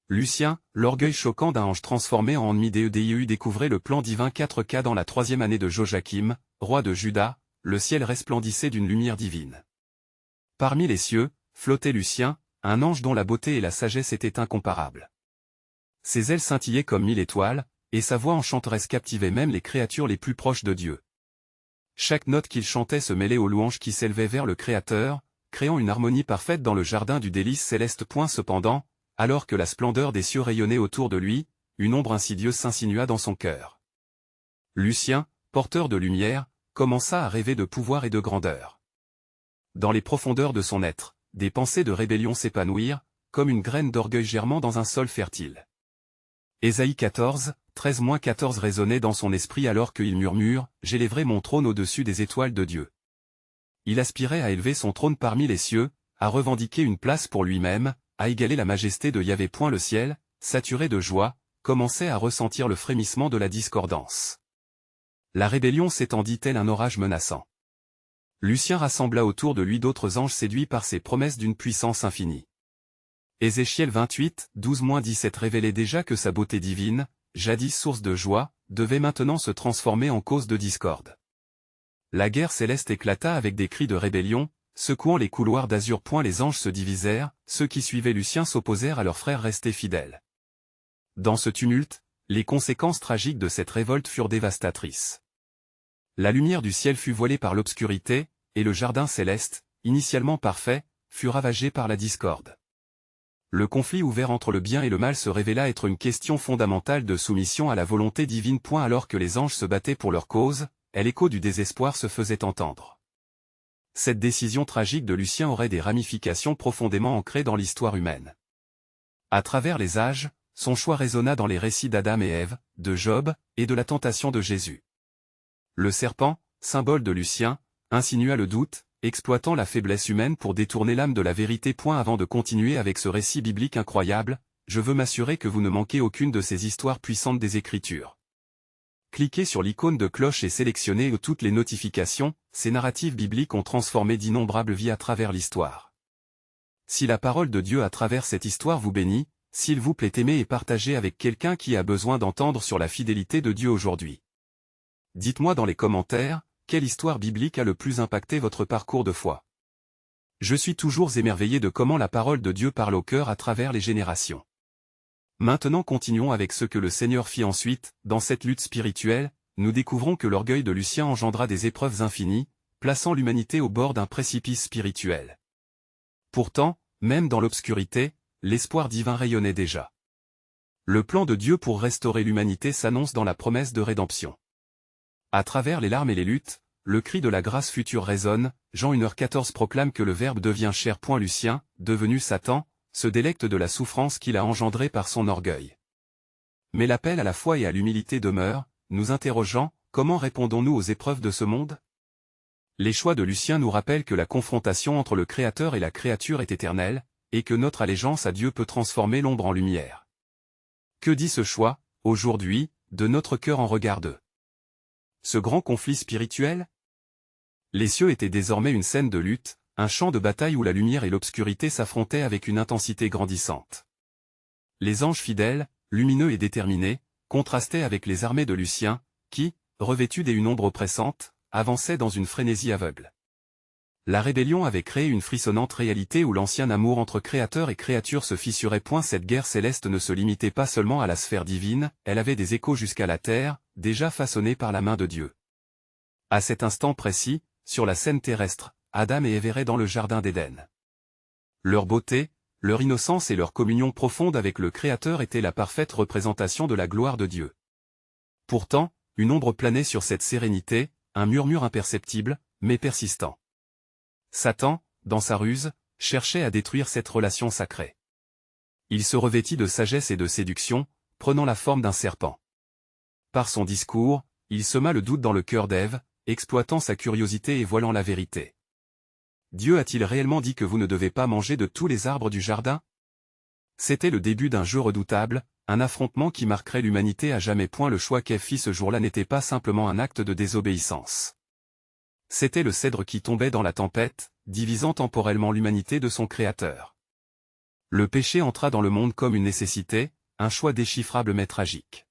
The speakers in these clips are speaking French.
Lucien, l'orgueil choquant d'un ange transformé en ennemi d'Eu découvrait le plan divin 4K dans la 3e année de Joachim, roi de Juda, le ciel resplendissait d'une lumière divine. Parmi les cieux, flottait Lucien, un ange dont la beauté et la sagesse étaient incomparables. Ses ailes scintillaient comme 1000 étoiles, et sa voix enchanteresse captivait même les créatures les plus proches de Dieu. Chaque note qu'il chantait se mêlait aux louanges qui s'élevaient vers le Créateur, créant une harmonie parfaite dans le jardin du délice céleste. Cependant, alors que la splendeur des cieux rayonnait autour de lui, une ombre insidieuse s'insinua dans son cœur. Lucien, porteur de lumière, commença à rêver de pouvoir et de grandeur. Dans les profondeurs de son être, des pensées de rébellion s'épanouirent, comme une graine d'orgueil germant dans un sol fertile. Ésaïe 14, 13-14 résonnait dans son esprit alors qu'il murmure « J'élèverai mon trône au-dessus des étoiles de Dieu ». Il aspirait à élever son trône parmi les cieux, à revendiquer une place pour lui-même, à égaler la majesté de Yahvé. Le ciel, saturé de joie, commençait à ressentir le frémissement de la discordance. La rébellion s'étendit tel un orage menaçant. Lucien rassembla autour de lui d'autres anges séduits par ses promesses d'une puissance infinie. Ézéchiel 28, 12-17 révélait déjà que sa beauté divine, jadis source de joie, devait maintenant se transformer en cause de discorde. La guerre céleste éclata avec des cris de rébellion, secouant les couloirs d'azur. Les anges se divisèrent, ceux qui suivaient Lucien s'opposèrent à leurs frères restés fidèles. Dans ce tumulte, les conséquences tragiques de cette révolte furent dévastatrices. La lumière du ciel fut voilée par l'obscurité, et le jardin céleste, initialement parfait, fut ravagé par la discorde. Le conflit ouvert entre le bien et le mal se révéla être une question fondamentale de soumission à la volonté divine. Alors que les anges se battaient pour leur cause, l'écho du désespoir se faisait entendre. Cette décision tragique de Lucien aurait des ramifications profondément ancrées dans l'histoire humaine. À travers les âges, son choix résonna dans les récits d'Adam et Ève, de Job, et de la tentation de Jésus. Le serpent, symbole de Lucien, insinua le doute, exploitant la faiblesse humaine pour détourner l'âme de la vérité. Avant de continuer avec ce récit biblique incroyable, je veux m'assurer que vous ne manquez aucune de ces histoires puissantes des Écritures. Cliquez sur l'icône de cloche et sélectionnez toutes les notifications. Ces narratives bibliques ont transformé d'innombrables vies à travers l'histoire. Si la parole de Dieu à travers cette histoire vous bénit, s'il vous plaît aimez et partagez avec quelqu'un qui a besoin d'entendre sur la fidélité de Dieu aujourd'hui. Dites-moi dans les commentaires, quelle histoire biblique a le plus impacté votre parcours de foi? Je suis toujours émerveillé de comment la parole de Dieu parle au cœur à travers les générations. Maintenant continuons avec ce que le Seigneur fit ensuite. Dans cette lutte spirituelle, nous découvrons que l'orgueil de Lucien engendra des épreuves infinies, plaçant l'humanité au bord d'un précipice spirituel. Pourtant, même dans l'obscurité, l'espoir divin rayonnait déjà. Le plan de Dieu pour restaurer l'humanité s'annonce dans la promesse de rédemption. À travers les larmes et les luttes, le cri de la grâce future résonne. Jean 1h14 proclame que le Verbe devient chair. Lucien, devenu Satan, se délecte de la souffrance qu'il a engendrée par son orgueil. Mais l'appel à la foi et à l'humilité demeure, nous interrogeant, comment répondons-nous aux épreuves de ce monde? Les choix de Lucien nous rappellent que la confrontation entre le Créateur et la créature est éternelle, et que notre allégeance à Dieu peut transformer l'ombre en lumière. Que dit ce choix, aujourd'hui, de notre cœur en regard d'eux? Ce grand conflit spirituel? Les cieux étaient désormais une scène de lutte, un champ de bataille où la lumière et l'obscurité s'affrontaient avec une intensité grandissante. Les anges fidèles, lumineux et déterminés, contrastaient avec les armées de Lucien, qui, revêtues d'une ombre oppressante, avançaient dans une frénésie aveugle. La rébellion avait créé une frissonnante réalité où l'ancien amour entre créateur et créature se fissurait. Cette guerre céleste ne se limitait pas seulement à la sphère divine, elle avait des échos jusqu'à la terre, déjà façonnée par la main de Dieu. À cet instant précis, sur la scène terrestre, Adam et Ève erraient dans le jardin d'Éden. Leur beauté, leur innocence et leur communion profonde avec le Créateur étaient la parfaite représentation de la gloire de Dieu. Pourtant, une ombre planait sur cette sérénité, un murmure imperceptible, mais persistant. Satan, dans sa ruse, cherchait à détruire cette relation sacrée. Il se revêtit de sagesse et de séduction, prenant la forme d'un serpent. Par son discours, il sema le doute dans le cœur d'Ève, exploitant sa curiosité et voilant la vérité. Dieu a-t-il réellement dit que vous ne devez pas manger de tous les arbres du jardin? C'était le début d'un jeu redoutable, un affrontement qui marquerait l'humanité à jamais. Le choix qu'Ève fit ce jour-là n'était pas simplement un acte de désobéissance. C'était le cèdre qui tombait dans la tempête, divisant temporellement l'humanité de son Créateur. Le péché entra dans le monde comme une nécessité, un choix déchiffrable mais tragique.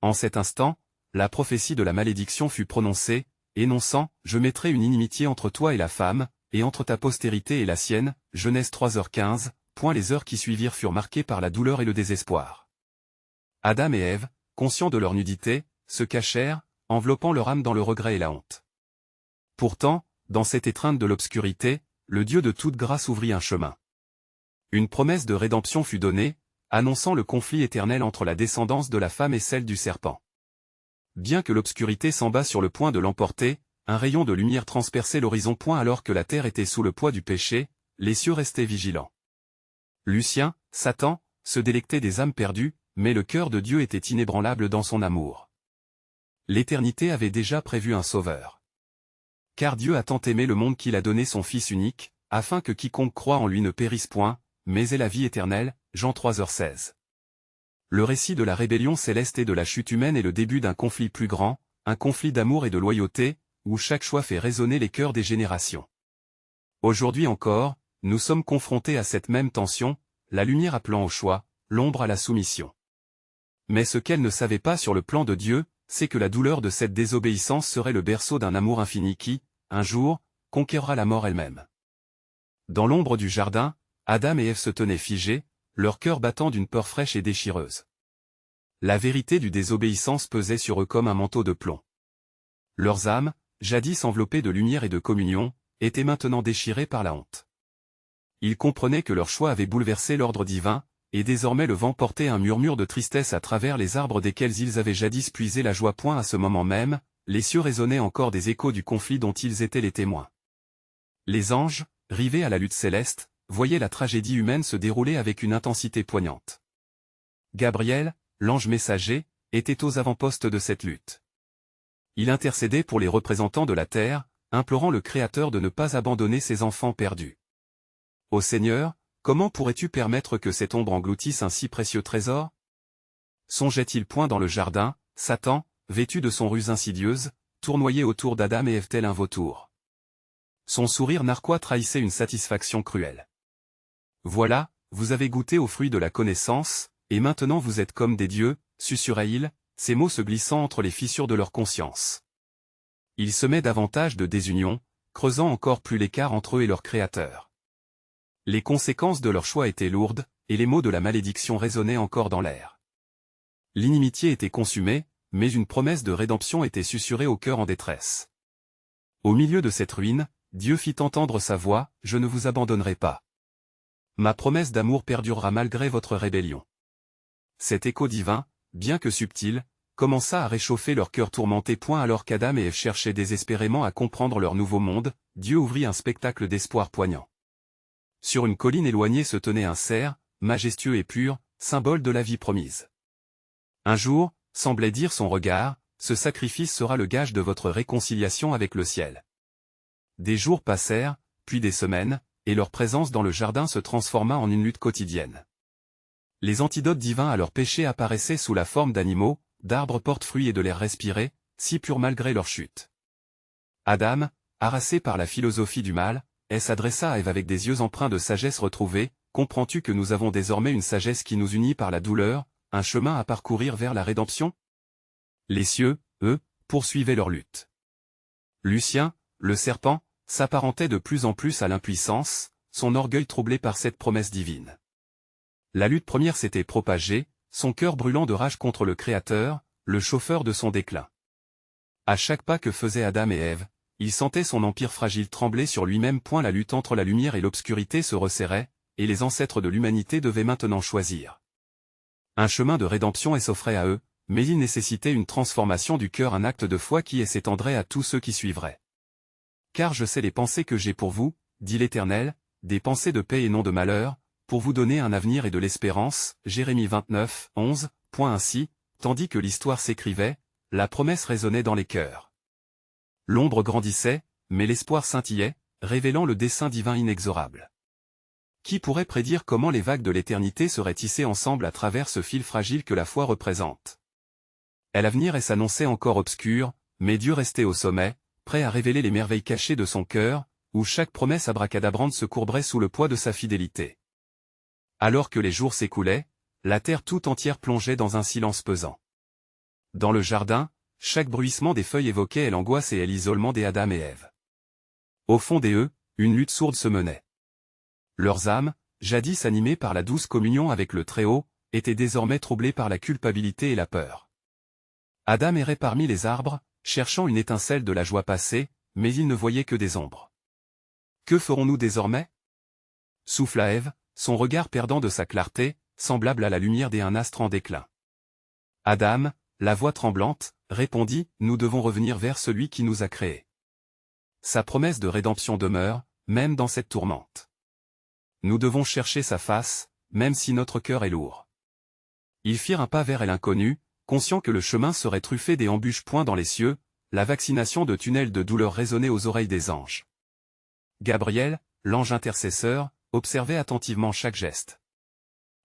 En cet instant, la prophétie de la malédiction fut prononcée, énonçant « Je mettrai une inimitié entre toi et la femme, et entre ta postérité et la sienne » Genèse 3h15, les heures qui suivirent furent marquées par la douleur et le désespoir. Adam et Ève, conscients de leur nudité, se cachèrent, enveloppant leur âme dans le regret et la honte. Pourtant, dans cette étreinte de l'obscurité, le Dieu de toute grâce ouvrit un chemin. Une promesse de rédemption fut donnée, annonçant le conflit éternel entre la descendance de la femme et celle du serpent. Bien que l'obscurité semblât sur le point de l'emporter, un rayon de lumière transperçait l'horizon. Alors que la terre était sous le poids du péché, les cieux restaient vigilants. Lucien, Satan, se délectait des âmes perdues, mais le cœur de Dieu était inébranlable dans son amour. L'éternité avait déjà prévu un sauveur. Car Dieu a tant aimé le monde qu'il a donné son Fils unique, afin que quiconque croit en lui ne périsse point, mais ait la vie éternelle, Jean 3h16. Le récit de la rébellion céleste et de la chute humaine est le début d'un conflit plus grand, un conflit d'amour et de loyauté, où chaque choix fait résonner les cœurs des générations. Aujourd'hui encore, nous sommes confrontés à cette même tension, la lumière appelant au choix, l'ombre à la soumission. Mais ce qu'elle ne savait pas sur le plan de Dieu, c'est que la douleur de cette désobéissance serait le berceau d'un amour infini qui, un jour, conquérera la mort elle-même. Dans l'ombre du jardin, Adam et Ève se tenaient figés, leur cœur battant d'une peur fraîche et déchireuse. La vérité du désobéissance pesait sur eux comme un manteau de plomb. Leurs âmes, jadis enveloppées de lumière et de communion, étaient maintenant déchirées par la honte. Ils comprenaient que leur choix avait bouleversé l'ordre divin, et désormais le vent portait un murmure de tristesse à travers les arbres desquels ils avaient jadis puisé la joie. À ce moment même, les cieux résonnaient encore des échos du conflit dont ils étaient les témoins. Les anges, rivés à la lutte céleste, voyaient la tragédie humaine se dérouler avec une intensité poignante. Gabriel, l'ange messager, était aux avant-postes de cette lutte. Il intercédait pour les représentants de la terre, implorant le Créateur de ne pas abandonner ses enfants perdus. Ô Seigneur, comment pourrais-tu permettre que cette ombre engloutisse un si précieux trésor? Songeait-il point dans le jardin, Satan, vêtu de son ruse insidieuse, tournoyait autour d'Adam et Ève tel un vautour. Son sourire narquois trahissait une satisfaction cruelle. Voilà, vous avez goûté au fruit de la connaissance, et maintenant vous êtes comme des dieux, susurrait-il, ces mots se glissant entre les fissures de leur conscience. Il semait davantage de désunion, creusant encore plus l'écart entre eux et leur Créateur. Les conséquences de leur choix étaient lourdes, et les mots de la malédiction résonnaient encore dans l'air. L'inimitié était consumée, mais une promesse de rédemption était susurrée au cœur en détresse. Au milieu de cette ruine, Dieu fit entendre sa voix, « Je ne vous abandonnerai pas. Ma promesse d'amour perdurera malgré votre rébellion. » Cet écho divin, bien que subtil, commença à réchauffer leur cœur tourmenté. Alors qu'Adam et Ève cherchaient désespérément à comprendre leur nouveau monde, Dieu ouvrit un spectacle d'espoir poignant. Sur une colline éloignée se tenait un cerf, majestueux et pur, symbole de la vie promise. Un jour, semblait dire son regard, ce sacrifice sera le gage de votre réconciliation avec le ciel. Des jours passèrent, puis des semaines, et leur présence dans le jardin se transforma en une lutte quotidienne. Les antidotes divins à leur péché apparaissaient sous la forme d'animaux, d'arbres porte-fruits et de l'air respiré, si purs malgré leur chute. Adam, harassé par la philosophie du mal, s'adressa à Ève avec des yeux empreints de sagesse retrouvée. Comprends-tu que nous avons désormais une sagesse qui nous unit par la douleur, un chemin à parcourir vers la rédemption? Les cieux, eux, poursuivaient leur lutte. Lucien, le serpent, s'apparentait de plus en plus à l'impuissance, son orgueil troublé par cette promesse divine. La lutte première s'était propagée, son cœur brûlant de rage contre le Créateur, le chauffeur de son déclin. À chaque pas que faisaient Adam et Ève, il sentait son empire fragile trembler sur lui-même. La lutte entre la lumière et l'obscurité se resserrait, et les ancêtres de l'humanité devaient maintenant choisir. Un chemin de rédemption s'offrait à eux, mais il nécessitait une transformation du cœur, un acte de foi qui s'étendrait à tous ceux qui suivraient. Car je sais les pensées que j'ai pour vous, dit l'Éternel, des pensées de paix et non de malheur, pour vous donner un avenir et de l'espérance. Jérémie 29, 11. Ainsi, tandis que l'histoire s'écrivait, la promesse résonnait dans les cœurs. L'ombre grandissait, mais l'espoir scintillait, révélant le dessein divin inexorable. Qui pourrait prédire comment les vagues de l'éternité seraient tissées ensemble à travers ce fil fragile que la foi représente? L'avenir s'annonçait encore obscur, mais Dieu restait au sommet, prêt à révéler les merveilles cachées de son cœur, où chaque promesse abracadabrante se courberait sous le poids de sa fidélité. Alors que les jours s'écoulaient, la terre tout entière plongeait dans un silence pesant. Dans le jardin, chaque bruissement des feuilles évoquait l'angoisse et l'isolement des Adam et Ève. Au fond d'eux, une lutte sourde se menait. Leurs âmes, jadis animées par la douce communion avec le Très-Haut, étaient désormais troublées par la culpabilité et la peur. Adam errait parmi les arbres, cherchant une étincelle de la joie passée, mais il ne voyait que des ombres. Que ferons-nous désormais? Souffla Ève, son regard perdant de sa clarté, semblable à la lumière d'un astre en déclin. Adam, la voix tremblante, répondit, nous devons revenir vers celui qui nous a créés. Sa promesse de rédemption demeure, même dans cette tourmente. Nous devons chercher sa face, même si notre cœur est lourd. Ils firent un pas vers l'inconnu, conscients que le chemin serait truffé d'embûches point dans les cieux, la vaccination de tunnels de douleur résonnait aux oreilles des anges. Gabriel, l'ange intercesseur, observait attentivement chaque geste.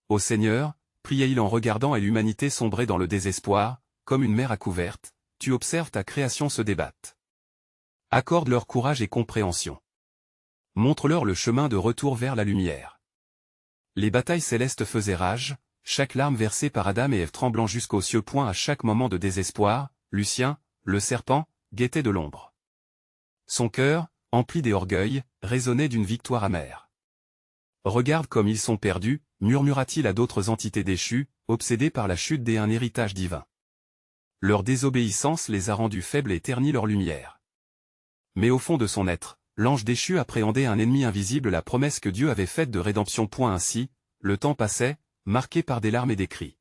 Ô Seigneur, priait-il en regardant et l'humanité sombrer dans le désespoir, comme une mer à couverte, tu observes ta création se débattre. Accorde-leur courage et compréhension. Montre-leur le chemin de retour vers la lumière. Les batailles célestes faisaient rage, chaque larme versée par Adam et Ève tremblant jusqu'aux cieux point à chaque moment de désespoir, Lucien, le serpent, guettait de l'ombre. Son cœur, empli d'orgueil, résonnait d'une victoire amère. Regarde comme ils sont perdus, murmura-t-il à d'autres entités déchues, obsédées par la chute d'un héritage divin. Leur désobéissance les a rendus faibles et ternit leur lumière. Mais au fond de son être, l'ange déchu appréhendait un ennemi invisible, la promesse que Dieu avait faite de rédemption. Ainsi, le temps passait, marqué par des larmes et des cris.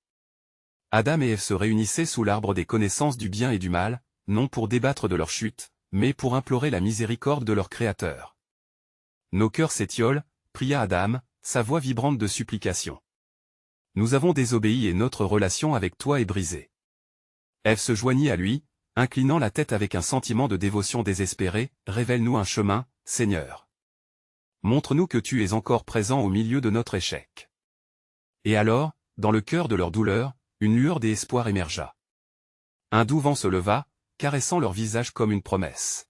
Adam et Ève se réunissaient sous l'arbre des connaissances du bien et du mal, non pour débattre de leur chute, mais pour implorer la miséricorde de leur Créateur. Nos cœurs s'étiolent, pria Adam, sa voix vibrante de supplication. Nous avons désobéi et notre relation avec toi est brisée. Ève se joignit à lui, inclinant la tête avec un sentiment de dévotion désespérée, révèle-nous un chemin, Seigneur. Montre-nous que tu es encore présent au milieu de notre échec. Et alors, dans le cœur de leur douleur, une lueur d'espoir émergea. Un doux vent se leva, caressant leur visage comme une promesse.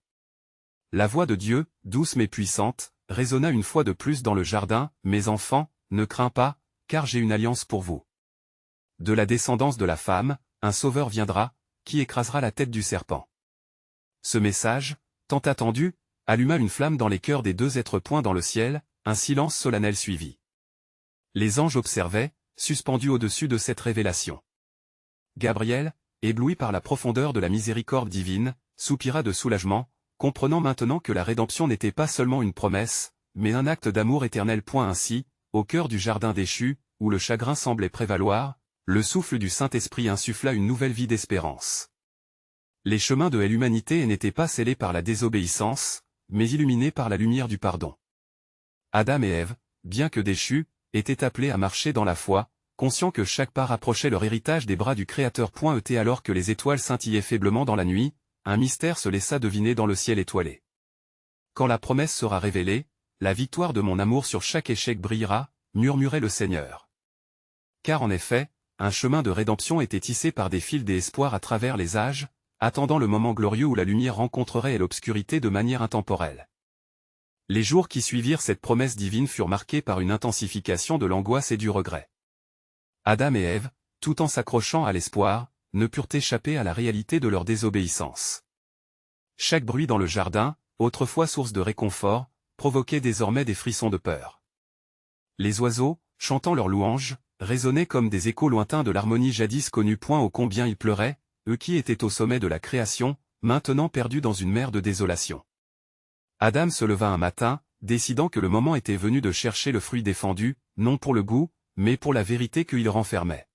La voix de Dieu, douce mais puissante, résonna une fois de plus dans le jardin, « Mes enfants, ne crains pas, car j'ai une alliance pour vous. De la descendance de la femme, un sauveur viendra, qui écrasera la tête du serpent. » Ce message, tant attendu, alluma une flamme dans les cœurs des deux êtres. Dans le ciel, un silence solennel suivit. Les anges observaient, suspendus au-dessus de cette révélation. Gabriel, ébloui par la profondeur de la miséricorde divine, soupira de soulagement, comprenant maintenant que la rédemption n'était pas seulement une promesse, mais un acte d'amour éternel. Ainsi, au cœur du jardin déchu, où le chagrin semblait prévaloir, le souffle du Saint-Esprit insuffla une nouvelle vie d'espérance. Les chemins de l'humanité n'étaient pas scellés par la désobéissance, mais illuminés par la lumière du pardon. Adam et Ève, bien que déchus, étaient appelés à marcher dans la foi, conscients que chaque pas rapprochait leur héritage des bras du Créateur. Alors que les étoiles scintillaient faiblement dans la nuit, un mystère se laissa deviner dans le ciel étoilé. Quand la promesse sera révélée, la victoire de mon amour sur chaque échec brillera, murmurait le Seigneur. Car en effet, un chemin de rédemption était tissé par des fils d'espoir à travers les âges, attendant le moment glorieux où la lumière rencontrerait l'obscurité de manière intemporelle. Les jours qui suivirent cette promesse divine furent marqués par une intensification de l'angoisse et du regret. Adam et Ève, tout en s'accrochant à l'espoir, ne purent échapper à la réalité de leur désobéissance. Chaque bruit dans le jardin, autrefois source de réconfort, provoquait désormais des frissons de peur. Les oiseaux, chantant leurs louanges, résonnaient comme des échos lointains de l'harmonie jadis connue. Ô combien ils pleuraient, eux qui étaient au sommet de la création, maintenant perdus dans une mer de désolation. Adam se leva un matin, décidant que le moment était venu de chercher le fruit défendu, non pour le goût, mais pour la vérité qu'il renfermait.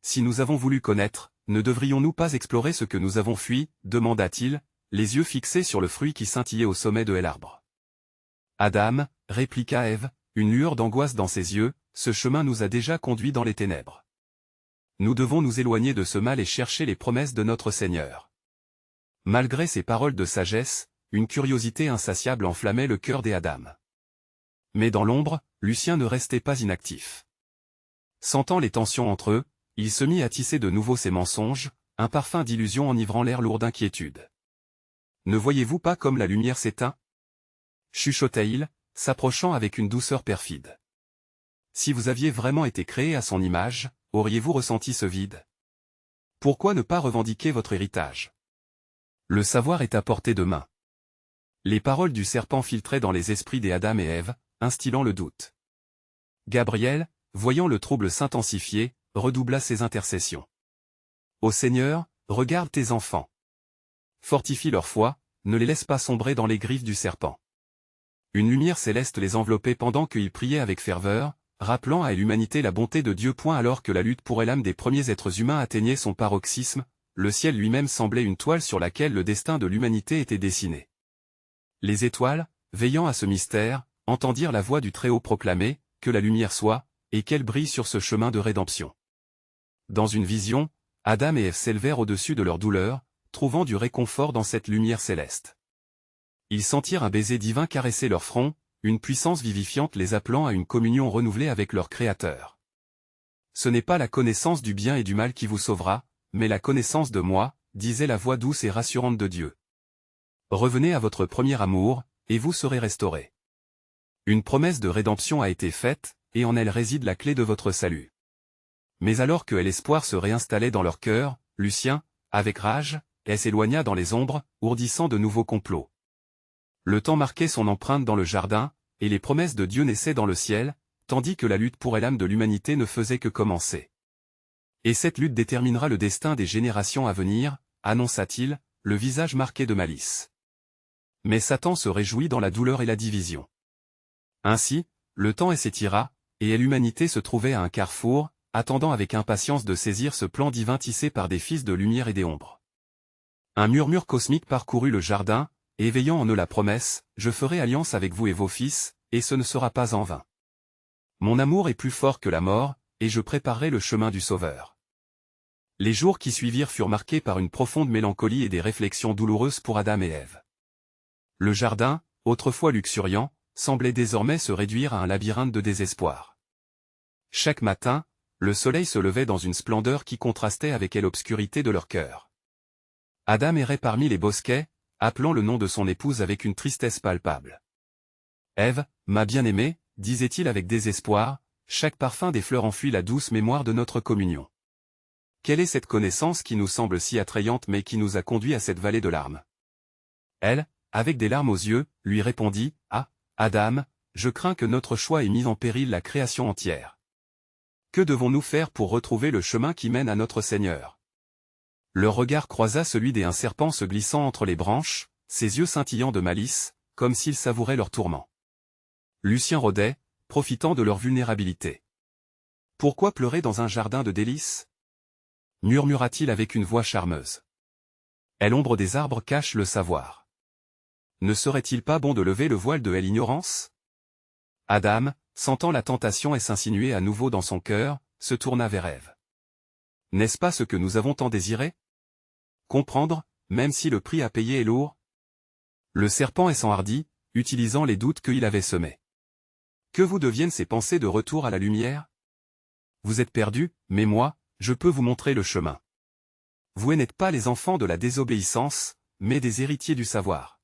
Si nous avons voulu connaître, ne devrions-nous pas explorer ce que nous avons fui, demanda-t-il, les yeux fixés sur le fruit qui scintillait au sommet de l'arbre. Adam, répliqua Ève, une lueur d'angoisse dans ses yeux, ce chemin nous a déjà conduits dans les ténèbres. Nous devons nous éloigner de ce mal et chercher les promesses de notre Seigneur. Malgré ces paroles de sagesse, une curiosité insatiable enflammait le cœur des Adam. Mais dans l'ombre, Lucien ne restait pas inactif. Sentant les tensions entre eux, il se mit à tisser de nouveau ses mensonges, un parfum d'illusion enivrant l'air lourd d'inquiétude. « Ne voyez-vous pas comme la lumière s'éteint » chuchota-t-il, s'approchant avec une douceur perfide. Si vous aviez vraiment été créé à son image, auriez-vous ressenti ce vide? Pourquoi ne pas revendiquer votre héritage? Le savoir est à portée de main. Les paroles du serpent filtraient dans les esprits des Adam et Ève, instillant le doute. Gabriel, voyant le trouble s'intensifier, redoubla ses intercessions. Ô Seigneur, regarde tes enfants. Fortifie leur foi, ne les laisse pas sombrer dans les griffes du serpent. Une lumière céleste les enveloppait pendant qu'ils priaient avec ferveur, rappelant à l'humanité la bonté de Dieu. Alors que la lutte pour l'âme des premiers êtres humains atteignait son paroxysme, le ciel lui-même semblait une toile sur laquelle le destin de l'humanité était dessiné. Les étoiles, veillant à ce mystère, entendirent la voix du Très-Haut proclamer « Que la lumière soit, et qu'elle brille sur ce chemin de rédemption ». Dans une vision, Adam et Ève s'élevèrent au-dessus de leur douleur, trouvant du réconfort dans cette lumière céleste. Ils sentirent un baiser divin caresser leur front, une puissance vivifiante les appelant à une communion renouvelée avec leur Créateur. Ce n'est pas la connaissance du bien et du mal qui vous sauvera, mais la connaissance de moi, disait la voix douce et rassurante de Dieu. Revenez à votre premier amour, et vous serez restaurés. Une promesse de rédemption a été faite, et en elle réside la clé de votre salut. Mais alors que l'espoir se réinstallait dans leur cœur, Lucien, avec rage, s'éloigna dans les ombres, ourdissant de nouveaux complots. Le temps marquait son empreinte dans le jardin, et les promesses de Dieu naissaient dans le ciel, tandis que la lutte pour l'âme de l'humanité ne faisait que commencer. Et cette lutte déterminera le destin des générations à venir, annonça-t-il, le visage marqué de malice. Mais Satan se réjouit dans la douleur et la division. Ainsi, le temps s'étira, et l'humanité se trouvait à un carrefour, attendant avec impatience de saisir ce plan divin tissé par des fils de lumière et des ombres. Un murmure cosmique parcourut le jardin, éveillant en eux la promesse « Je ferai alliance avec vous et vos fils, et ce ne sera pas en vain. Mon amour est plus fort que la mort, et je préparerai le chemin du Sauveur. » Les jours qui suivirent furent marqués par une profonde mélancolie et des réflexions douloureuses pour Adam et Ève. Le jardin, autrefois luxuriant, semblait désormais se réduire à un labyrinthe de désespoir. Chaque matin, le soleil se levait dans une splendeur qui contrastait avec l'obscurité de leur cœur. Adam errait parmi les bosquets, appelant le nom de son épouse avec une tristesse palpable. « Ève, ma bien-aimée, disait-il avec désespoir, chaque parfum des fleurs enfuit la douce mémoire de notre communion. Quelle est cette connaissance qui nous semble si attrayante mais qui nous a conduit à cette vallée de larmes? » Elle, avec des larmes aux yeux, lui répondit, « Ah, Adam, je crains que notre choix ait mis en péril la création entière. Que devons-nous faire pour retrouver le chemin qui mène à notre Seigneur? » Leur regard croisa celui d'un serpent se glissant entre les branches, ses yeux scintillant de malice, comme s'ils savouraient leur tourment. Lucien rôdait, profitant de leur vulnérabilité. « Pourquoi pleurer dans un jardin de délices ?» murmura-t-il avec une voix charmeuse. « L'ombre des arbres cache le savoir. Ne serait-il pas bon de lever le voile de l'ignorance ?» Adam, sentant la tentation s'insinuer à nouveau dans son cœur, se tourna vers Ève. « N'est-ce pas ce que nous avons tant désiré? Comprendre, même si le prix à payer est lourd ?» Le serpent s'enhardit, utilisant les doutes qu'il avait semés. « Que vous deviennent ces pensées de retour à la lumière? Vous êtes perdus, mais moi, je peux vous montrer le chemin. Vous n'êtes pas les enfants de la désobéissance, mais des héritiers du savoir. »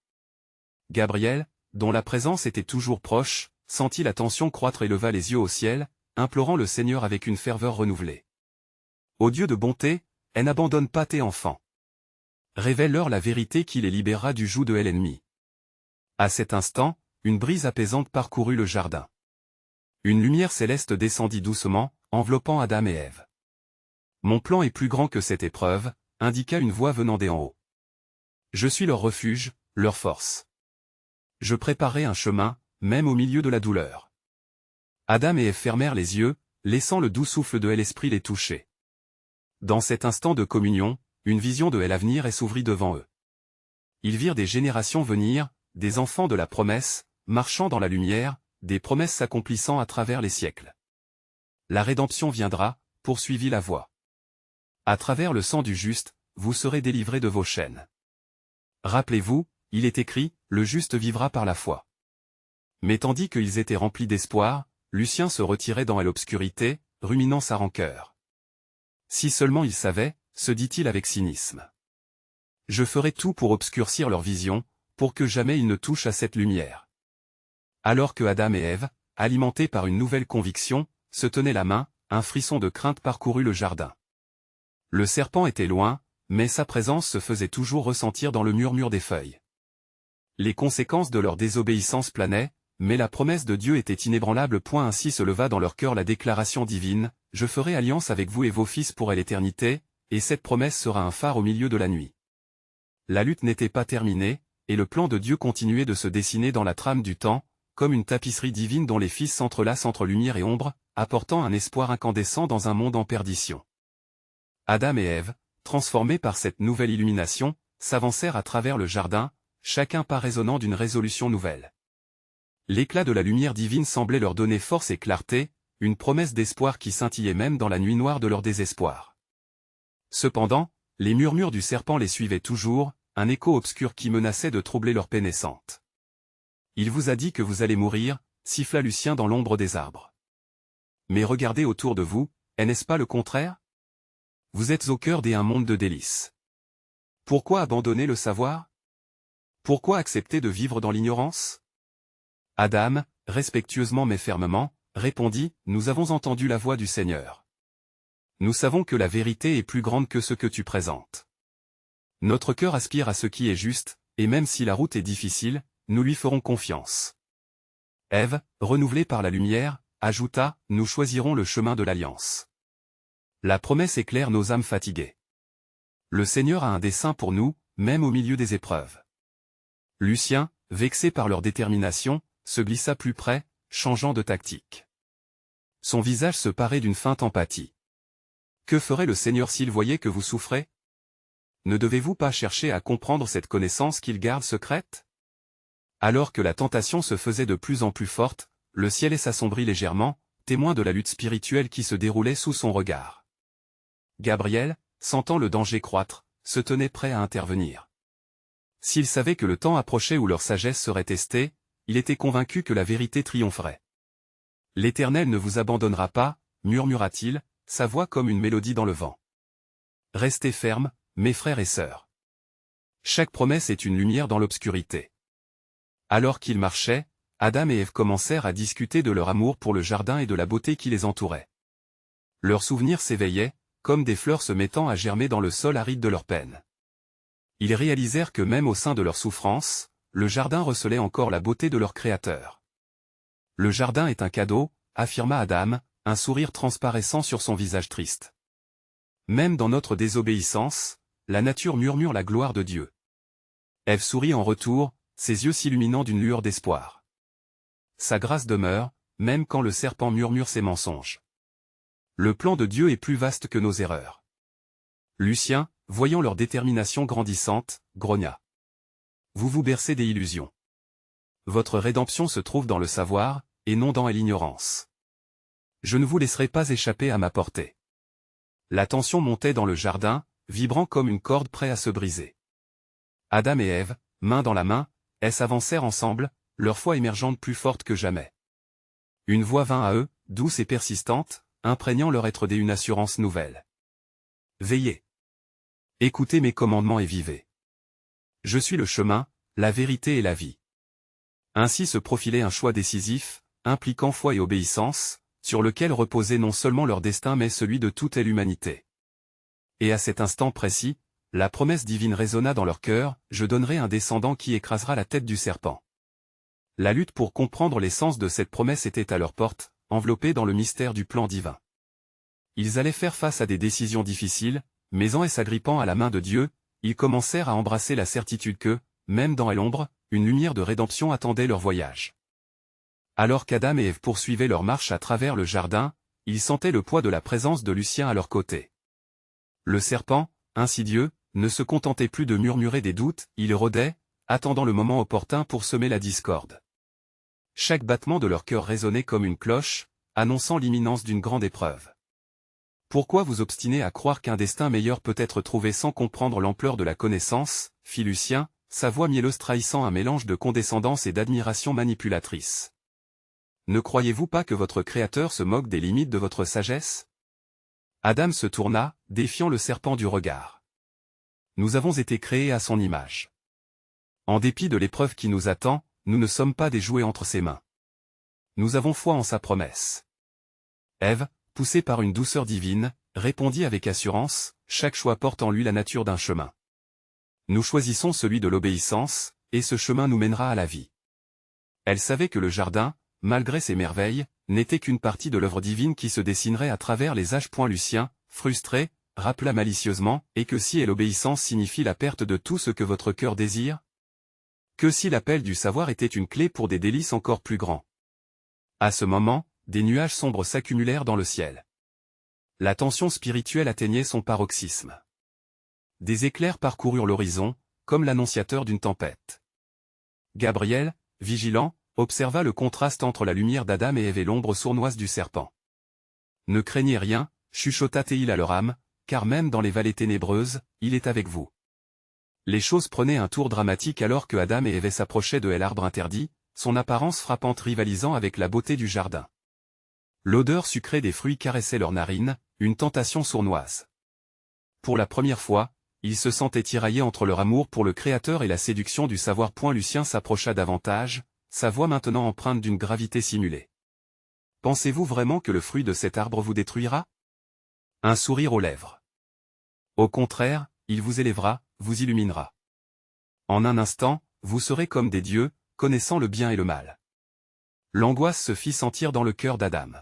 Gabriel, dont la présence était toujours proche, sentit la tension croître et leva les yeux au ciel, implorant le Seigneur avec une ferveur renouvelée. « Ô Dieu de bonté, n'abandonne pas tes enfants. Révèle-leur la vérité qui les libérera du joug de l'ennemi. » À cet instant, une brise apaisante parcourut le jardin. Une lumière céleste descendit doucement, enveloppant Adam et Ève. « Mon plan est plus grand que cette épreuve, » indiqua une voix venant d'en haut. « Je suis leur refuge, leur force. Je préparerai un chemin, même au milieu de la douleur. » Adam et Ève fermèrent les yeux, laissant le doux souffle de l'esprit les toucher. Dans cet instant de communion, une vision de l'avenir s'ouvrit devant eux. Ils virent des générations venir, des enfants de la promesse, marchant dans la lumière, des promesses s'accomplissant à travers les siècles. La rédemption viendra, poursuivit la voix. À travers le sang du juste, vous serez délivrés de vos chaînes. Rappelez-vous, il est écrit, le juste vivra par la foi. Mais tandis qu'ils étaient remplis d'espoir, Lucien se retirait dans l'obscurité, ruminant sa rancœur. Si seulement il savait, se dit-il avec cynisme. Je ferai tout pour obscurcir leur vision, pour que jamais ils ne touchent à cette lumière. Alors que Adam et Ève, alimentés par une nouvelle conviction, se tenaient la main, un frisson de crainte parcourut le jardin. Le serpent était loin, mais sa présence se faisait toujours ressentir dans le murmure des feuilles. Les conséquences de leur désobéissance planaient, mais la promesse de Dieu était inébranlable. Ainsi se leva dans leur cœur la déclaration divine, « Je ferai alliance avec vous et vos fils pour l'éternité, et cette promesse sera un phare au milieu de la nuit. » La lutte n'était pas terminée, et le plan de Dieu continuait de se dessiner dans la trame du temps, comme une tapisserie divine dont les fils s'entrelacent entre lumière et ombre, apportant un espoir incandescent dans un monde en perdition. Adam et Ève, transformés par cette nouvelle illumination, s'avancèrent à travers le jardin, chacun pas résonnant d'une résolution nouvelle. L'éclat de la lumière divine semblait leur donner force et clarté, une promesse d'espoir qui scintillait même dans la nuit noire de leur désespoir. Cependant, les murmures du serpent les suivaient toujours, un écho obscur qui menaçait de troubler leur paix naissante. « Il vous a dit que vous allez mourir », siffla Lucien dans l'ombre des arbres. « Mais regardez autour de vous, n'est-ce pas le contraire? Vous êtes au cœur d'un monde de délices. Pourquoi abandonner le savoir? Pourquoi accepter de vivre dans l'ignorance ?» Adam, respectueusement mais fermement, répondit, « Nous avons entendu la voix du Seigneur. Nous savons que la vérité est plus grande que ce que tu présentes. Notre cœur aspire à ce qui est juste, et même si la route est difficile, nous lui ferons confiance. » Ève, renouvelée par la lumière, ajouta, « Nous choisirons le chemin de l'alliance. La promesse éclaire nos âmes fatiguées. Le Seigneur a un dessein pour nous, même au milieu des épreuves. » Lucien, vexé par leur détermination, se glissa plus près, changeant de tactique. Son visage se parait d'une feinte empathie. « Que ferait le Seigneur s'il voyait que vous souffrez? Ne devez-vous pas chercher à comprendre cette connaissance qu'il garde secrète ?» Alors que la tentation se faisait de plus en plus forte, le ciel s'assombrit légèrement, témoin de la lutte spirituelle qui se déroulait sous son regard. Gabriel, sentant le danger croître, se tenait prêt à intervenir. S'il savait que le temps approchait où leur sagesse serait testée, il était convaincu que la vérité triompherait. « L'Éternel ne vous abandonnera pas, » murmura-t-il, sa voix comme une mélodie dans le vent. « Restez fermes, mes frères et sœurs. Chaque promesse est une lumière dans l'obscurité. » Alors qu'ils marchaient, Adam et Ève commencèrent à discuter de leur amour pour le jardin et de la beauté qui les entourait. Leurs souvenirs s'éveillaient, comme des fleurs se mettant à germer dans le sol aride de leur peine. Ils réalisèrent que même au sein de leur souffrance, le jardin recelait encore la beauté de leur Créateur. « Le jardin est un cadeau », affirma Adam, un sourire transparaissant sur son visage triste. Même dans notre désobéissance, la nature murmure la gloire de Dieu. Ève sourit en retour, ses yeux s'illuminant d'une lueur d'espoir. Sa grâce demeure, même quand le serpent murmure ses mensonges. Le plan de Dieu est plus vaste que nos erreurs. Lucien, voyant leur détermination grandissante, grogna. Vous vous bercez des illusions. Votre rédemption se trouve dans le savoir, et non dans l'ignorance. Je ne vous laisserai pas échapper à ma portée. La tension montait dans le jardin, vibrant comme une corde prête à se briser. Adam et Ève, main dans la main, s'avancèrent ensemble, leur foi émergeante plus forte que jamais. Une voix vint à eux, douce et persistante, imprégnant leur être d'une assurance nouvelle. Veillez. Écoutez mes commandements et vivez. Je suis le chemin, la vérité et la vie. Ainsi se profilait un choix décisif, impliquant foi et obéissance, sur lequel reposait non seulement leur destin mais celui de toute l'humanité. Et à cet instant précis, la promesse divine résonna dans leur cœur, « Je donnerai un descendant qui écrasera la tête du serpent. » La lutte pour comprendre l'essence de cette promesse était à leur porte, enveloppée dans le mystère du plan divin. Ils allaient faire face à des décisions difficiles, mais en s'agrippant à la main de Dieu, ils commencèrent à embrasser la certitude que, même dans l'ombre, une lumière de rédemption attendait leur voyage. Alors qu'Adam et Ève poursuivaient leur marche à travers le jardin, ils sentaient le poids de la présence de Lucien à leur côté. Le serpent, insidieux, ne se contentait plus de murmurer des doutes, il rôdait, attendant le moment opportun pour semer la discorde. Chaque battement de leur cœur résonnait comme une cloche, annonçant l'imminence d'une grande épreuve. Pourquoi vous obstiner à croire qu'un destin meilleur peut être trouvé sans comprendre l'ampleur de la connaissance, fit Lucien, sa voix mielleuse trahissant un mélange de condescendance et d'admiration manipulatrice. Ne croyez-vous pas que votre Créateur se moque des limites de votre sagesse? Adam se tourna, défiant le serpent du regard. Nous avons été créés à son image. En dépit de l'épreuve qui nous attend, nous ne sommes pas des jouets entre ses mains. Nous avons foi en sa promesse. Ève, poussée par une douceur divine, répondit avec assurance, chaque choix porte en lui la nature d'un chemin. Nous choisissons celui de l'obéissance, et ce chemin nous mènera à la vie. Elle savait que le jardin, malgré ses merveilles, n'était qu'une partie de l'œuvre divine qui se dessinerait à travers les âges. Lucien, frustré, rappela malicieusement, et que si l'obéissance signifie la perte de tout ce que votre cœur désire? Que si l'appel du savoir était une clé pour des délices encore plus grands? À ce moment, des nuages sombres s'accumulèrent dans le ciel. La tension spirituelle atteignait son paroxysme. Des éclairs parcoururent l'horizon, comme l'annonciateur d'une tempête. Gabriel, vigilant, observa le contraste entre la lumière d'Adam et Ève et l'ombre sournoise du serpent. « Ne craignez rien, chuchota-t-il à leur âme, car même dans les vallées ténébreuses, il est avec vous. » Les choses prenaient un tour dramatique alors que Adam et Ève s'approchaient de l'arbre interdit, son apparence frappante rivalisant avec la beauté du jardin. L'odeur sucrée des fruits caressait leurs narines, une tentation sournoise. Pour la première fois, ils se sentaient tiraillés entre leur amour pour le Créateur et la séduction du savoir. Lucien s'approcha davantage, sa voix maintenant empreinte d'une gravité simulée. « Pensez-vous vraiment que le fruit de cet arbre vous détruira? » Un sourire aux lèvres. « Au contraire, il vous élèvera, vous illuminera. En un instant, vous serez comme des dieux, connaissant le bien et le mal. » L'angoisse se fit sentir dans le cœur d'Adam.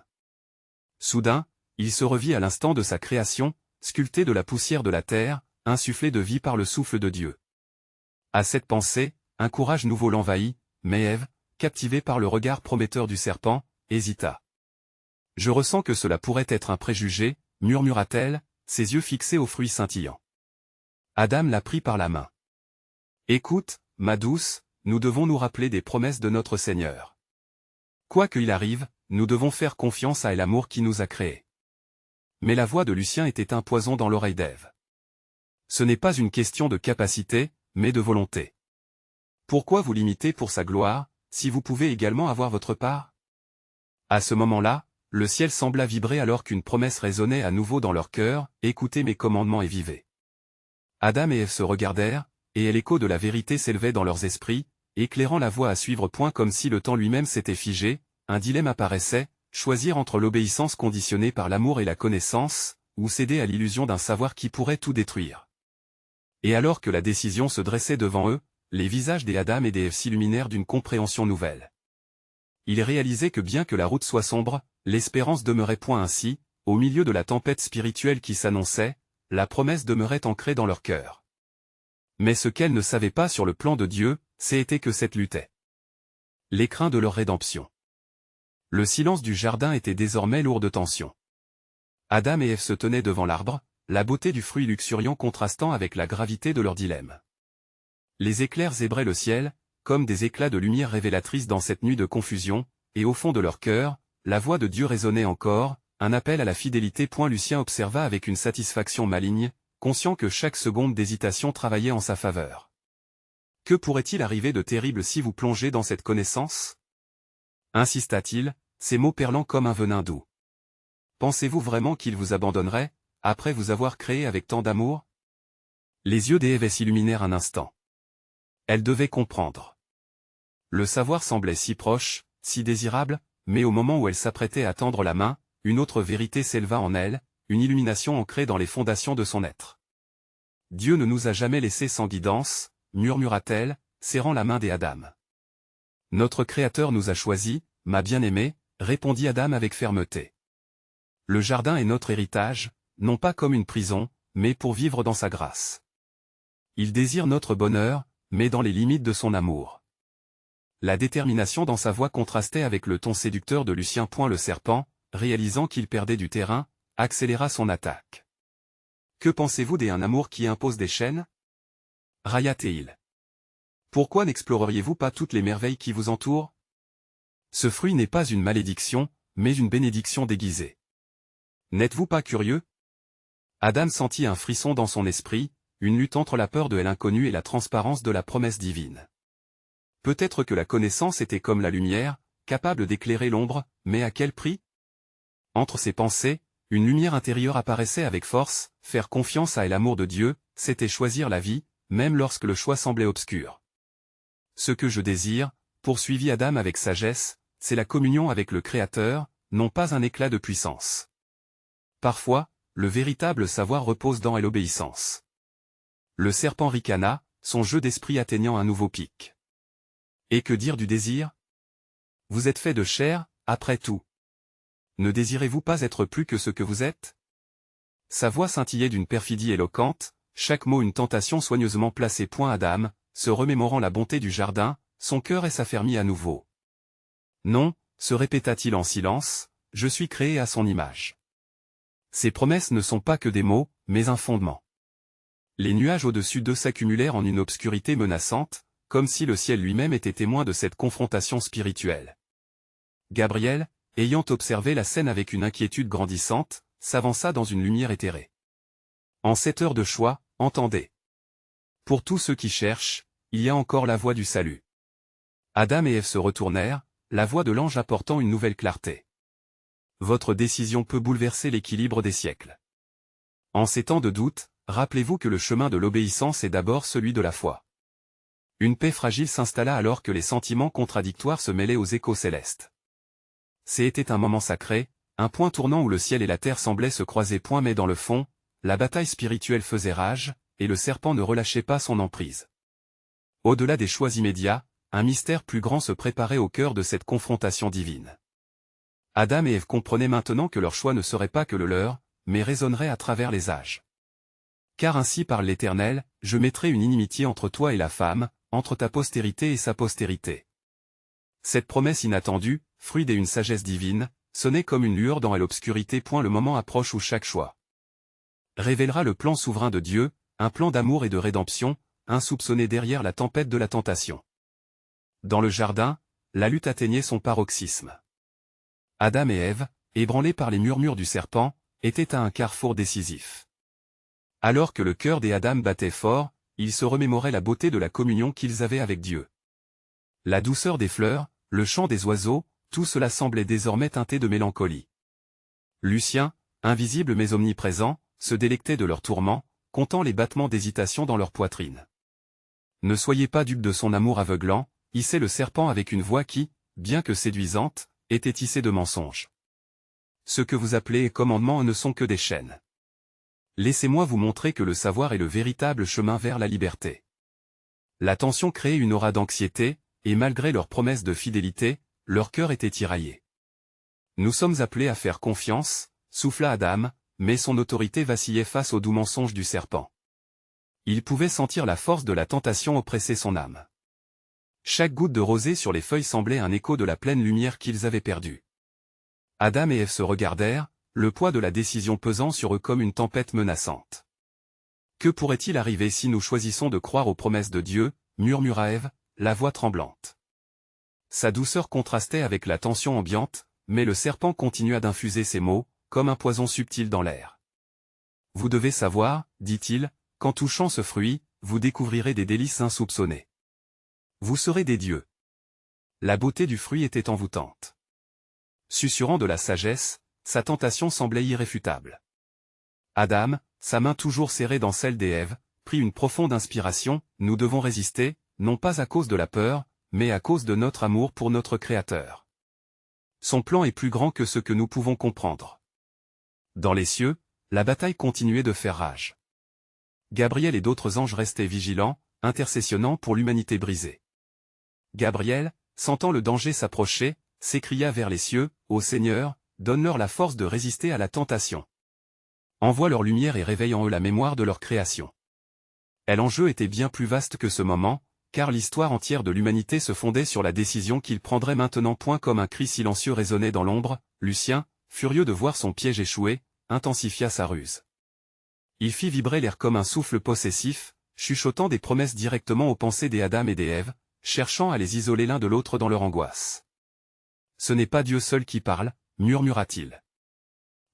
Soudain, il se revit à l'instant de sa création, sculpté de la poussière de la terre, insufflé de vie par le souffle de Dieu. À cette pensée, un courage nouveau l'envahit, mais Ève, captivée par le regard prometteur du serpent, hésita. « Je ressens que cela pourrait être un préjugé, murmura-t-elle, ses yeux fixés aux fruits scintillants. Adam la prit par la main. « Écoute, ma douce, nous devons nous rappeler des promesses de notre Seigneur. Quoi qu'il arrive, nous devons faire confiance à l'amour qui nous a créés. » Mais la voix de Lucien était un poison dans l'oreille d'Ève. « Ce n'est pas une question de capacité, mais de volonté. Pourquoi vous limiter pour sa gloire, si vous pouvez également avoir votre part? » À ce moment-là, le ciel sembla vibrer alors qu'une promesse résonnait à nouveau dans leur cœur, « Écoutez mes commandements et vivez. » Adam et Ève se regardèrent, et l'écho de la vérité s'élevait dans leurs esprits, éclairant la voie à suivre. Comme si le temps lui-même s'était figé, un dilemme apparaissait, choisir entre l'obéissance conditionnée par l'amour et la connaissance, ou céder à l'illusion d'un savoir qui pourrait tout détruire. Et alors que la décision se dressait devant eux, les visages des Adam et des Ève s'illuminèrent d'une compréhension nouvelle. Ils réalisaient que bien que la route soit sombre, l'espérance demeurait. Ainsi, au milieu de la tempête spirituelle qui s'annonçait, la promesse demeurait ancrée dans leur cœur. Mais ce qu'elles ne savaient pas sur le plan de Dieu, c'était que cette luttait l'écrin de leur rédemption. Le silence du jardin était désormais lourd de tension. Adam et Ève se tenaient devant l'arbre, la beauté du fruit luxuriant contrastant avec la gravité de leur dilemme. Les éclairs zébraient le ciel, comme des éclats de lumière révélatrices dans cette nuit de confusion, et au fond de leur cœur, la voix de Dieu résonnait encore, un appel à la fidélité. Lucien observa avec une satisfaction maligne, conscient que chaque seconde d'hésitation travaillait en sa faveur. Que pourrait-il arriver de terrible si vous plongez dans cette connaissance? Insista-t-il, ses mots perlant comme un venin doux. Pensez-vous vraiment qu'il vous abandonnerait, après vous avoir créé avec tant d'amour? Les yeux d'Ève s'illuminèrent un instant. Elle devait comprendre. Le savoir semblait si proche, si désirable, mais au moment où elle s'apprêtait à tendre la main, une autre vérité s'éleva en elle, une illumination ancrée dans les fondations de son être. « Dieu ne nous a jamais laissés sans guidance, » murmura-t-elle, serrant la main des Adam. « Notre Créateur nous a choisis, ma bien-aimée, » répondit Adam avec fermeté. « Le jardin est notre héritage, non pas comme une prison, mais pour vivre dans sa grâce. Il désire notre bonheur, mais dans les limites de son amour. » La détermination dans sa voix contrastait avec le ton séducteur de Lucien. Le serpent, réalisant qu'il perdait du terrain, accéléra son attaque. « Que pensez-vous d'un amour qui impose des chaînes? » railla-t-il. « Pourquoi n'exploreriez-vous pas toutes les merveilles qui vous entourent? Ce fruit n'est pas une malédiction, mais une bénédiction déguisée. N'êtes-vous pas curieux? » Adam sentit un frisson dans son esprit, une lutte entre la peur de l'inconnu et la transparence de la promesse divine. Peut-être que la connaissance était comme la lumière, capable d'éclairer l'ombre, mais à quel prix? Entre ses pensées, une lumière intérieure apparaissait avec force, faire confiance à l'amour de Dieu, c'était choisir la vie, même lorsque le choix semblait obscur. Ce que je désire, poursuivit Adam avec sagesse, c'est la communion avec le Créateur, non pas un éclat de puissance. Parfois, le véritable savoir repose dans l'obéissance. Le serpent ricana, son jeu d'esprit atteignant un nouveau pic. Et que dire du désir? Vous êtes fait de chair, après tout. Ne désirez-vous pas être plus que ce que vous êtes? Sa voix scintillait d'une perfidie éloquente, chaque mot une tentation soigneusement placée. Adam, se remémorant la bonté du jardin, son cœur s'affermit à nouveau. Non, se répéta-t-il en silence, je suis créé à son image. Ces promesses ne sont pas que des mots, mais un fondement. Les nuages au-dessus d'eux s'accumulèrent en une obscurité menaçante, comme si le ciel lui-même était témoin de cette confrontation spirituelle. Gabriel, ayant observé la scène avec une inquiétude grandissante, s'avança dans une lumière éthérée. En cette heure de choix, entendez. Pour tous ceux qui cherchent, il y a encore la voie du salut. Adam et Ève se retournèrent, la voix de l'ange apportant une nouvelle clarté. Votre décision peut bouleverser l'équilibre des siècles. En ces temps de doute, rappelez-vous que le chemin de l'obéissance est d'abord celui de la foi. Une paix fragile s'installa alors que les sentiments contradictoires se mêlaient aux échos célestes. C'était un moment sacré, un point tournant où le ciel et la terre semblaient se croiser. Mais dans le fond, la bataille spirituelle faisait rage, et le serpent ne relâchait pas son emprise. Au-delà des choix immédiats, un mystère plus grand se préparait au cœur de cette confrontation divine. Adam et Ève comprenaient maintenant que leur choix ne serait pas que le leur, mais résonnerait à travers les âges. Car ainsi parle l'Éternel, je mettrai une inimitié entre toi et la femme, entre ta postérité et sa postérité. Cette promesse inattendue, fruit d'une sagesse divine, sonnait comme une lueur dans l'obscurité. Le moment approche où chaque choix révélera le plan souverain de Dieu, un plan d'amour et de rédemption, insoupçonné derrière la tempête de la tentation. Dans le jardin, la lutte atteignait son paroxysme. Adam et Ève, ébranlés par les murmures du serpent, étaient à un carrefour décisif. Alors que le cœur des Adam battait fort, ils se remémoraient la beauté de la communion qu'ils avaient avec Dieu. La douceur des fleurs, le chant des oiseaux, tout cela semblait désormais teinté de mélancolie. Lucien, invisible mais omniprésent, se délectait de leurs tourments, comptant les battements d'hésitation dans leur poitrine. Ne soyez pas dupes de son amour aveuglant, hissait le serpent avec une voix qui, bien que séduisante, était tissée de mensonges. Ce que vous appelez commandements ne sont que des chaînes. Laissez-moi vous montrer que le savoir est le véritable chemin vers la liberté. La tension créait une aura d'anxiété, et malgré leurs promesses de fidélité, leur cœur était tiraillé. Nous sommes appelés à faire confiance, souffla Adam, mais son autorité vacillait face aux doux mensonges du serpent. Il pouvait sentir la force de la tentation oppresser son âme. Chaque goutte de rosée sur les feuilles semblait un écho de la pleine lumière qu'ils avaient perdue. Adam et Ève se regardèrent, le poids de la décision pesant sur eux comme une tempête menaçante. Que pourrait-il arriver si nous choisissons de croire aux promesses de Dieu, murmura Ève, la voix tremblante. Sa douceur contrastait avec la tension ambiante, mais le serpent continua d'infuser ses mots, comme un poison subtil dans l'air. Vous devez savoir, dit-il, qu'en touchant ce fruit, vous découvrirez des délices insoupçonnées. Vous serez des dieux. La beauté du fruit était envoûtante. Susurrant de la sagesse, sa tentation semblait irréfutable. Adam, sa main toujours serrée dans celle d'Ève, prit une profonde inspiration. Nous devons résister, non pas à cause de la peur, mais à cause de notre amour pour notre Créateur. Son plan est plus grand que ce que nous pouvons comprendre. Dans les cieux, la bataille continuait de faire rage. Gabriel et d'autres anges restaient vigilants, intercessionnant pour l'humanité brisée. Gabriel, sentant le danger s'approcher, s'écria vers les cieux, « Ô Seigneur, donne-leur la force de résister à la tentation. Envoie leur lumière et réveille en eux la mémoire de leur création. » L'enjeu était bien plus vaste que ce moment, car l'histoire entière de l'humanité se fondait sur la décision qu'il prendrait maintenant. Comme un cri silencieux résonnait dans l'ombre, Lucien, furieux de voir son piège échouer, intensifia sa ruse. Il fit vibrer l'air comme un souffle possessif, chuchotant des promesses directement aux pensées des Adam et des Ève, cherchant à les isoler l'un de l'autre dans leur angoisse. « Ce n'est pas Dieu seul qui parle, murmura-t-il.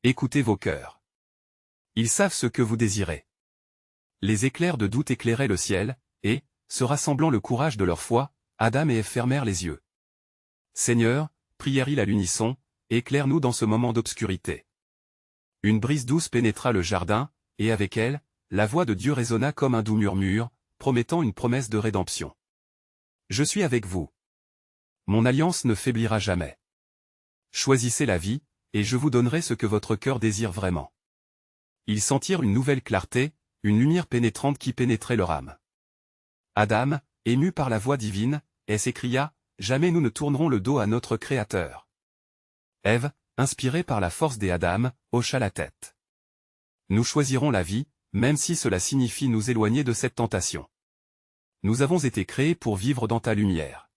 Écoutez vos cœurs. Ils savent ce que vous désirez. » Les éclairs de doute éclairaient le ciel, et, se rassemblant le courage de leur foi, Adam et Ève fermèrent les yeux. « Seigneur, » prièrent-ils à l'unisson, éclaire-nous dans ce moment d'obscurité. Une brise douce pénétra le jardin, et avec elle, la voix de Dieu résonna comme un doux murmure, promettant une promesse de rédemption. « Je suis avec vous. Mon alliance ne faiblira jamais. Choisissez la vie, et je vous donnerai ce que votre cœur désire vraiment. » Ils sentirent une nouvelle clarté, une lumière pénétrante qui pénétrait leur âme. Adam, ému par la voix divine, s'écria, « Jamais nous ne tournerons le dos à notre Créateur. » Ève, inspirée par la force des Adam, hocha la tête. « Nous choisirons la vie, même si cela signifie nous éloigner de cette tentation. Nous avons été créés pour vivre dans ta lumière. »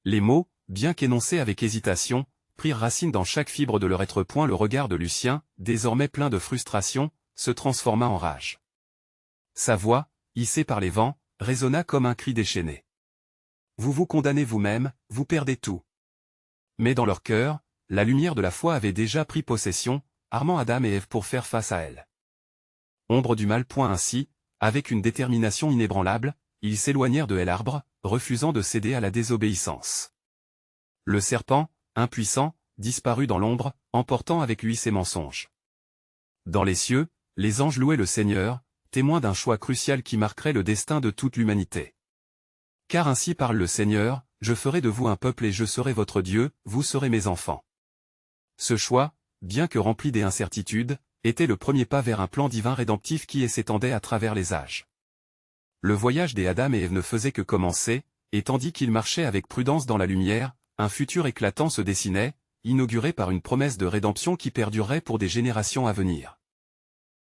Les mots, bien qu'énoncés avec hésitation, prirent racine dans chaque fibre de leur être. Le regard de Lucien, désormais plein de frustration, se transforma en rage. Sa voix, hissée par les vents, résonna comme un cri déchaîné. « Vous vous condamnez vous-même, vous perdez tout. » Mais dans leur cœur, la lumière de la foi avait déjà pris possession, armant Adam et Ève pour faire face à elle. Ombre du mal. Ainsi, avec une détermination inébranlable, ils s'éloignèrent de l'arbre, refusant de céder à la désobéissance. Le serpent, impuissant, disparut dans l'ombre, emportant avec lui ses mensonges. Dans les cieux, les anges louaient le Seigneur, témoins d'un choix crucial qui marquerait le destin de toute l'humanité. Car ainsi parle le Seigneur, « Je ferai de vous un peuple et je serai votre Dieu, vous serez mes enfants. » Ce choix, bien que rempli d'incertitudes, était le premier pas vers un plan divin rédemptif qui s'étendait à travers les âges. Le voyage des Adam et Ève ne faisait que commencer, et tandis qu'ils marchaient avec prudence dans la lumière, un futur éclatant se dessinait, inauguré par une promesse de rédemption qui perdurerait pour des générations à venir.